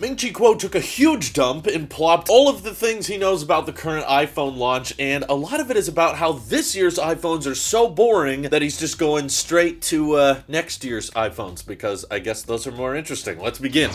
Ming-Chi Kuo took a huge dump and plopped all of the things he knows about the current iPhone launch, and a lot of it is about how this year's iPhones are so boring that he's just going straight to next year's iPhones, because I guess those are more interesting. Let's begin.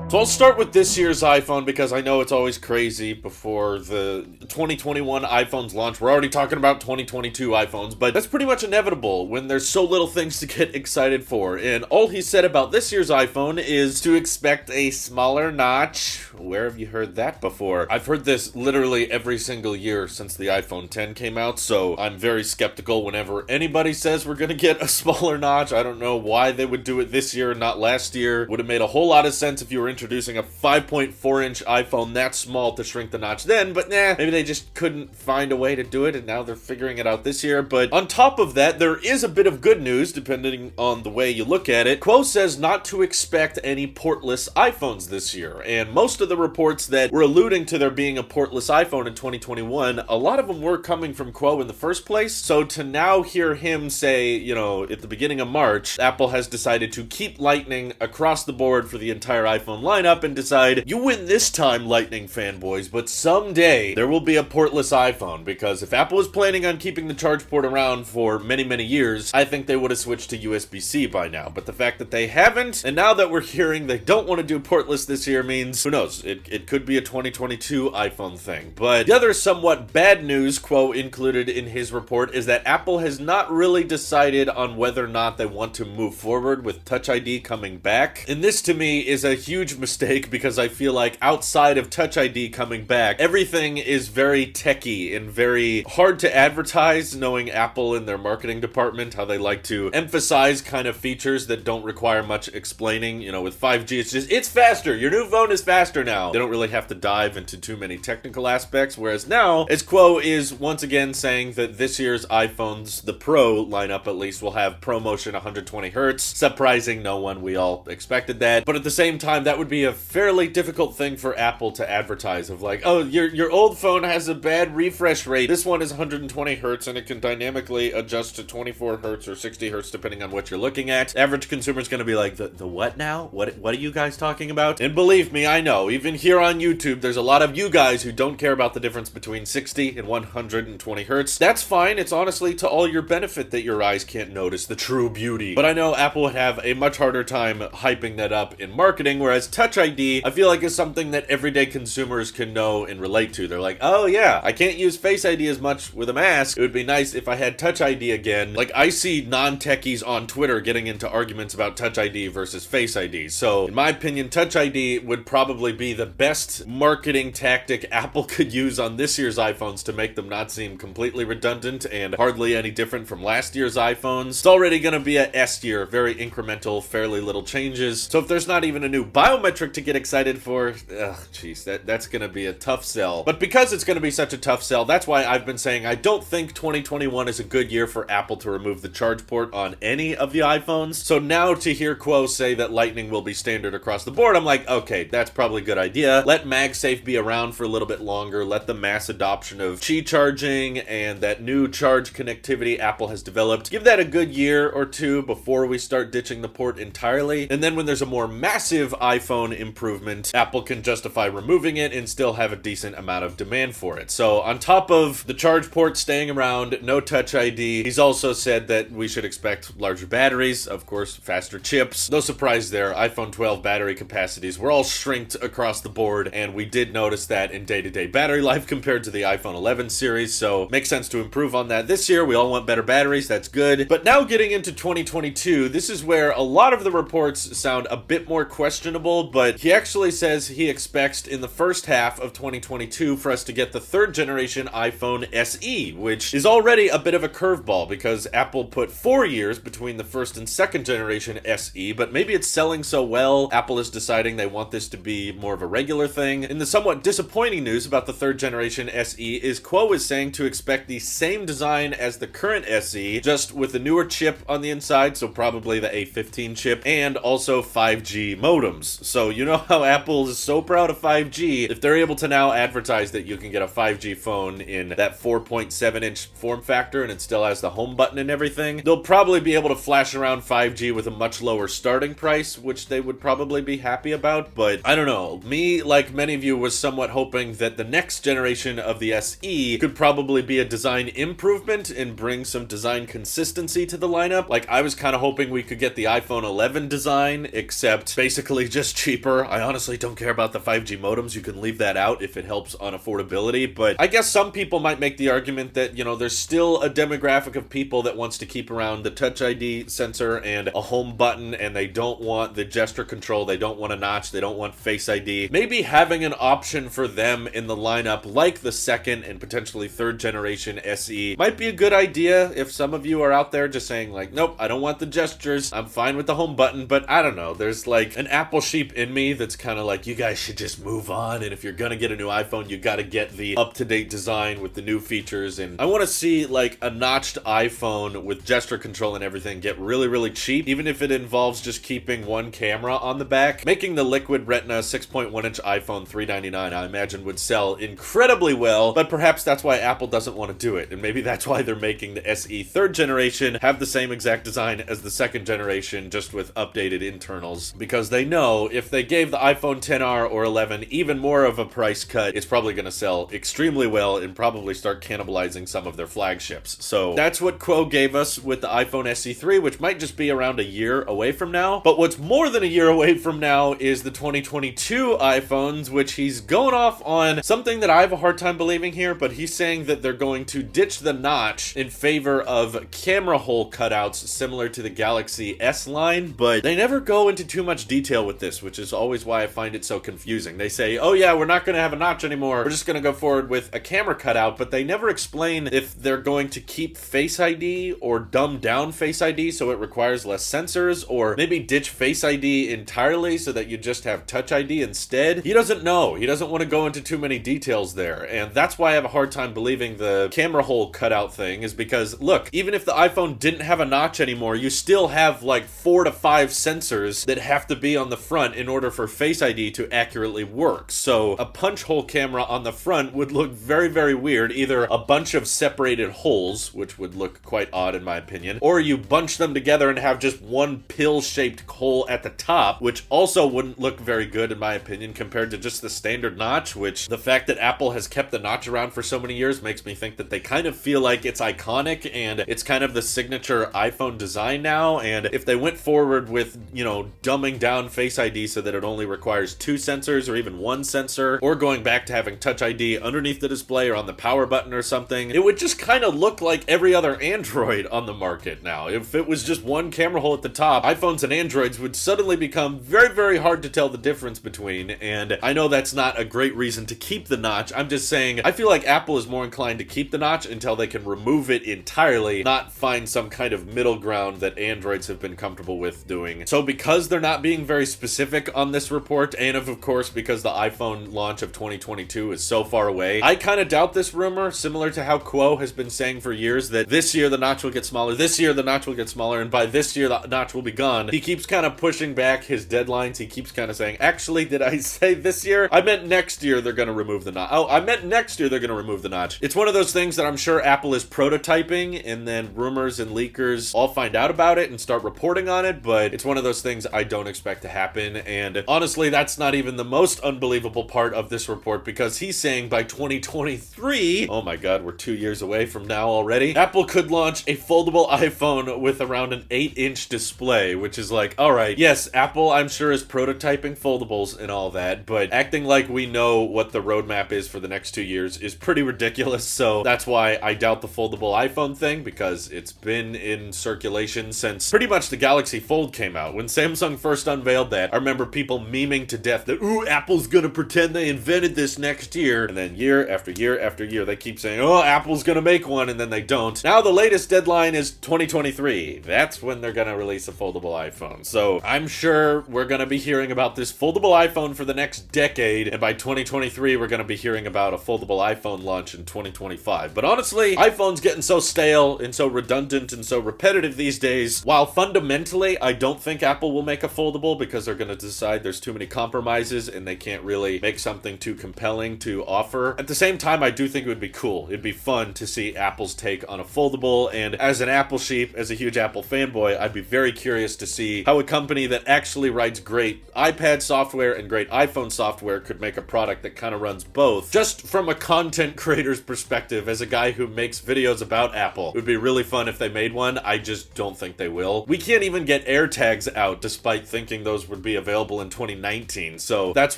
So I'll start with this year's iPhone because I know it's always crazy before the 2021 iPhones launch. We're already talking about 2022 iPhones, but that's pretty much inevitable when there's so little things to get excited for. And all he said about this year's iPhone is to expect a smaller notch. Where have you heard that before? I've heard this literally every single year since the iPhone 10 came out, so I'm very skeptical whenever anybody says we're gonna get a smaller notch. I don't know why they would do it this year and not last year. Would have made a whole lot of sense if you were introducing a 5.4-inch iPhone that small to shrink the notch then, but nah, maybe they just couldn't find a way to do it and now they're figuring it out this year. But on top of that, there is a bit of good news depending on the way you look at it. Kuo says not to expect any portless iPhones this year, and most of the reports that were alluding to there being a portless iPhone in 2021, a lot of them were coming from Kuo in the first place. So to now hear him say, you know, at the beginning of March, Apple has decided to keep Lightning across the board for the entire iPhone lineup and decide, you win this time, Lightning fanboys, but someday there will be a portless iPhone, because if Apple was planning on keeping the charge port around for many, many years, I think they would have switched to USB-C by now. But the fact that they haven't, and now that we're hearing they don't want to do portless this year means, who knows, it could be a 2022 iPhone thing. But the other somewhat bad news Kuo included in his report is that Apple has not really decided on whether or not they want to move forward with Touch ID coming back. And this to me is a huge mistake, because I feel like outside of Touch ID coming back, everything is very techy and very hard to advertise, knowing Apple in their marketing department, how they like to emphasize kind of features that don't require much explaining. You know, with 5G, it's just, it's faster. Your new phone is faster now. They don't really have to dive into too many technical aspects, whereas now, as Kuo is once again saying that this year's iPhones, the Pro lineup at least, will have ProMotion 120 Hertz. Surprising no one, we all expected that. But at the same time, that would be a fairly difficult thing for Apple to advertise, of like, oh, your old phone has a bad refresh rate. This one is 120 Hertz and it can dynamically adjust to 24 Hertz or 60 Hertz depending on what you're looking at. Average consumer's gonna be like, the what now? What are you guys talking about? And believe me, I know, even here on YouTube, there's a lot of you guys who don't care about the difference between 60 and 120 Hertz. That's fine. It's honestly to all your benefit that your eyes can't notice the true beauty. But I know Apple would have a much harder time hyping that up in marketing, whereas Touch ID, I feel like is something that everyday consumers can know and relate to. They're like, oh yeah, I can't use Face ID as much with a mask. It would be nice if I had Touch ID again. Like, I see non-techies on Twitter getting into arguments about Touch ID versus Face ID. So in my opinion, Touch ID would probably be the best marketing tactic Apple could use on this year's iPhones to make them not seem completely redundant and hardly any different from last year's iPhones. It's already going to be a S year, very incremental, fairly little changes. So if there's not even a new biometric to get excited for, that's going to be a tough sell. But because it's going to be such a tough sell, that's why I've been saying I don't think 2021 is a good year for Apple to remove the charge port on any of the iPhones. So now to hear Kuo say that Lightning will be standard across the board, I'm like, okay, that's probably a good idea. Let MagSafe be around for a little bit longer. Let the mass adoption of Qi charging and that new charge connectivity Apple has developed, give that a good year or two before we start ditching the port entirely. And then when there's a more massive iPhone improvement, Apple can justify removing it and still have a decent amount of demand for it. So on top of the charge port staying around, no Touch ID, he's also said that we should expect larger batteries, of course, faster chips. No surprise there, iPhone 12 battery capacities were all shrinked across the board, and we did notice that in day-to-day battery life compared to the iPhone 11 series, so makes sense to improve on that this year. We all want better batteries, that's good. But now getting into 2022, this is where a lot of the reports sound a bit more questionable, but he actually says he expects in the first half of 2022 for us to get the third generation iPhone SE, which is already a bit of a curveball because Apple put 4 years between the first and second generation SE, but maybe it's selling so well, Apple is deciding they want this to be more of a regular thing. And the somewhat disappointing news about the third generation SE is Kuo is saying to expect the same design as the current SE, just with a newer chip on the inside, so probably the A15 chip, and also 5G modems. So you know how Apple is so proud of 5G. If they're able to now advertise that you can get a 5G phone in that 4.7-inch form factor and it still has the home button and everything, they'll probably be able to flash around 5G with a much lower starting price, which they would probably be happy about. But I don't know. Me, like many of you, was somewhat hoping that the next generation of the SE could probably be a design improvement and bring some design consistency to the lineup. Like, I was kind of hoping we could get the iPhone 11 design, except basically just cheaper. I honestly don't care about the 5G modems. You can leave that out if it helps on affordability. But I guess some people might make the argument that, you know, there's still a demographic of people that wants to keep around the Touch ID sensor and a home button, and they don't want the gesture control, they don't want a notch, they don't want Face ID. Maybe having an option for them in the lineup, like the second and potentially third generation SE, might be a good idea if some of you are out there just saying like, nope, I don't want the gestures, I'm fine with the home button. But I don't know, there's like an Apple sheep in me that's kind of like, you guys should just move on, and if you're gonna get a new iPhone, you gotta get the up-to-date design with the new features. And I want to see like a notched iPhone with gesture control and everything get really, really cheap, even if it involves just keeping one camera on the back. Making the Liquid Retina 6.1-inch iPhone $399, I imagine, would sell incredibly well, but perhaps that's why Apple doesn't want to do it, and maybe that's why they're making the SE third generation have the same exact design as the second generation, just with updated internals, because they know if they gave the iPhone XR or 11 even more of a price cut, it's probably going to sell extremely well and probably start cannibalizing some of their flagships. So that's what Quo gave us with the iPhone SE3, which might just be around a year away from now. But what's more than a year away from now is the 2022 iPhones, which he's going off on something that I have a hard time believing here, but he's saying that they're going to ditch the notch in favor of camera hole cutouts similar to the Galaxy S line, but they never go into too much detail with this, which is always why I find it so confusing. They say, oh yeah, we're not going to have a notch anymore, we're just going to go forward with a camera cutout, but they never explain if they're going to keep Face ID or dumb down Face ID so it requires less sensors, or maybe ditch Face ID entirely so that you just have Touch ID instead. He doesn't know. He doesn't want to go into too many details there, and that's why I have a hard time believing the camera hole cutout thing, is because, look, even if the iPhone didn't have a notch anymore, you still have like 4 to 5 sensors that have to be on the front in order for Face ID to accurately work. So a punch hole camera on the front would look very, very weird. Either a bunch of separated holes, which would look quite odd in my opinion, or you bunch them together and have just one pill-shaped hole at the top, which also wouldn't look very good in my opinion compared to just the standard notch, which the fact that Apple has kept the notch around for so many years makes me think that they kind of feel like it's iconic and it's kind of the signature iPhone design now. And if they went forward with, you know, dumbing down Face ID so that it only requires 2 sensors or even 1 sensor, or going back to having Touch ID underneath the display or on the power button or something, it would just kind of look like every other Android on the market now. If it was just one camera hole at the top, iPhones and Androids would suddenly become very, very hard to tell the difference between. And I know that's not a great reason to keep the notch. I'm just saying, I feel like Apple is more inclined to keep the notch until they can remove it entirely, not find some kind of middle ground that Androids have been comfortable with doing. So because they're not being very specific on this report, and of course because the iPhone launch of 2022 is so far away, I kind of doubt this rumor, similar to how Quo has been saying for years that this year the notch will get smaller, this year the notch will get smaller, and by this year the notch will be gone. He keeps kind of pushing back his deadlines. He keeps kind of saying, actually, did I say this year? I meant next year they're going to remove the notch. Oh, I meant next year they're going to remove the notch. It's one of those things that I'm sure Apple is prototyping, and then rumors and leakers all find out about it and start reporting on it, but it's one of those things I don't expect to happen. And honestly, that's not even the most unbelievable part of this report, because he's saying by 2023, oh my god, we're 2 years away from now already, Apple could launch a foldable iPhone with around an 8-inch display, which is like, alright, yes, Apple I'm sure is prototyping foldables and all that, but acting like we know what the roadmap is for the next 2 years is pretty ridiculous. So that's why I doubt the foldable iPhone thing, because it's been in circulation since pretty much the Galaxy Fold came out. When Samsung first unveiled that, I remember people memeing to death that, ooh, Apple's gonna pretend they invented this next year, and then year after year after year they keep saying, oh, Apple's gonna make one, and then they don't. Now the latest deadline is 2023. That's when they're gonna release a foldable iPhone. So I'm sure we're gonna be hearing about this foldable iPhone for the next decade, and by 2023 we're gonna be hearing about a foldable iPhone launch in 2025. But honestly, iPhone's getting so stale and so redundant and so repetitive these days. While fundamentally I don't think Apple will make a foldable, because they're gonna decide there's too many compromises and they can't really make something too compelling to offer. At the same time, I do think it would be cool. It'd be fun to see Apple's take on a foldable, and as an Apple sheep, as a huge Apple fanboy, I'd be very curious to see how a company that actually writes great iPad software and great iPhone software could make a product that kind of runs both. Just from a content creator's perspective, as a guy who makes videos about Apple, it would be really fun if they made one. I just don't think they will. We can't even get AirTags out despite thinking those would be available in 2019, so that's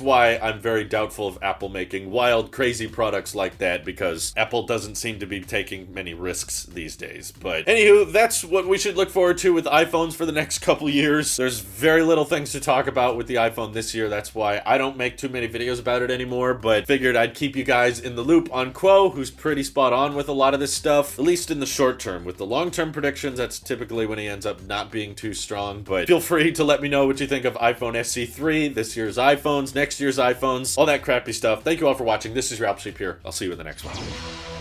why I'm very doubtful of Apple making wild, crazy products like that, because Apple doesn't seem to be taking many risks these days. But anywho, that's what we should look forward to with iPhones for the next couple years. There's very little things to talk about with the iPhone this year. That's why I don't make too many videos about it anymore, but figured I'd keep you guys in the loop on Quo, who's pretty spot on with a lot of this stuff, at least in the short term. With the long-term predictions, that's typically when he ends up not being too strong, but feel free to let me know what you think of iPhone SE3, this year's iPhones, next year's iPhones, all that crappy stuff. Thank you all for watching. This is your Apple Sheep here. I'll see you in the next one.